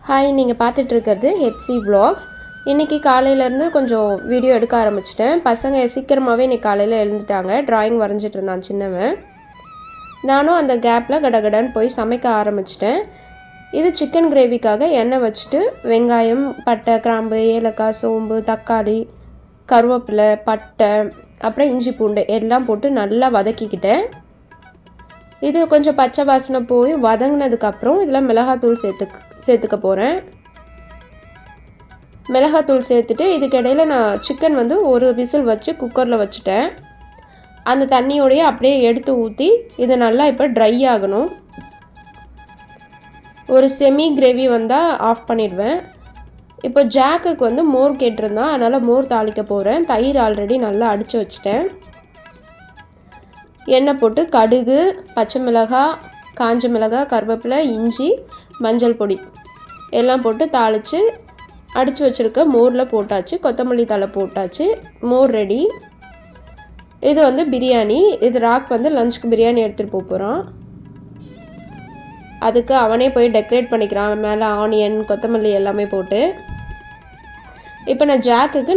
Hi, நீங்கள் பார்த்துட்டு இருக்கிறது ஹெப்சி vlogs. இன்றைக்கி காலையிலேருந்து கொஞ்சம் வீடியோ எடுக்க ஆரம்பிச்சிட்டேன். பசங்க சீக்கிரமாகவே இன்றைக்கி காலையில் எழுந்துட்டாங்க. ட்ராயிங் வரைஞ்சிட்டு இருந்தான் சின்னவன். நானும் அந்த கேப்பில் கடகடன்னு போய் சமைக்க ஆரம்பிச்சிட்டேன். இது சிக்கன் கிரேவிக்காக எண்ணெய் வச்சுட்டு வெங்காயம், பட்டை, கிராம்பு, ஏலக்காய், சோம்பு, தக்காளி, கருவேப்பிலை, பட்டை, அப்புறம் இஞ்சி பூண்டு எல்லாம் போட்டு நல்லா வதக்கிக்கிட்டேன். இது கொஞ்சம் பச்சை வாசனை போய் வதங்கினதுக்கப்புறம் இதில் மிளகாத்தூள் சேர்த்துக்க போகிறேன். மிளகாத்தூள் சேர்த்துட்டு இதுக்கிடையில் நான் சிக்கன் ஒரு விசில் வச்சு குக்கரில் வச்சுட்டேன். அந்த தண்ணியோடையே அப்படியே எடுத்து ஊற்றி இதை நல்லா இப்போ ட்ரை ஆகணும். ஒரு செமி கிரேவி வந்தால் ஆஃப் பண்ணிடுவேன். இப்போ ஜாக்குக்கு மோர் கேட்டிருந்தான், அதனால் மோர் தாளிக்க போகிறேன். தயிர் ஆல்ரெடி நல்லா அடித்து வச்சிட்டேன். எண்ணெய் போட்டு கடுகு, பச்சை மிளகாய், காஞ்ச மிளகாய், கருவேப்பிலை, இஞ்சி, மஞ்சள் பொடி எல்லாம் போட்டு தாளித்து அடித்து வச்சுருக்க மோரில் போட்டாச்சு. கொத்தமல்லி தழை போட்டாச்சு. மோர் ரெடி. இது பிரியாணி. இது ராக் லஞ்சுக்கு பிரியாணி எடுத்துகிட்டு போகிறான். அதுக்கு அவனே போய் டெக்கரேட் பண்ணிக்கிறான், மேலே ஆனியன், கொத்தமல்லி எல்லாமே போட்டு. இப்போ நான் ஜாக்குக்கு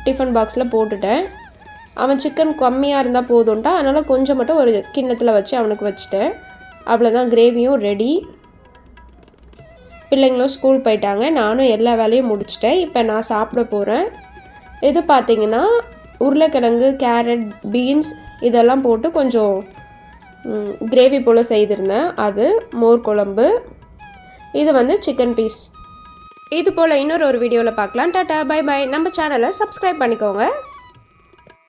டிஃபன் பாக்ஸில் போட்டுட்டேன். அவன் சிக்கன் கம்மியாக இருந்தால் போதும்ட்டா, அதனால் கொஞ்சம் மட்டும் ஒரு கிண்ணத்தில் வச்சு அவனுக்கு வச்சுட்டேன். அவ்வளோதான், கிரேவியும் ரெடி. பிள்ளைங்களும் ஸ்கூல் போயிட்டாங்க. நானும் எல்லா வேலையும் முடிச்சிட்டேன். இப்போ நான் சாப்பிட போகிறேன். இது பார்த்திங்கன்னா உருளைக்கிழங்கு, கேரட், பீன்ஸ் இதெல்லாம் போட்டு கொஞ்சம் கிரேவி போல் செய்திருந்தேன். அது மோர் குழம்பு. இது சிக்கன் பீஸ். இது போல் இன்னொரு வீடியோவில் பார்க்கலாம். டாட்டா, பை பை. நம்ம சேனலை சப்ஸ்கிரைப் பண்ணிக்கோங்க.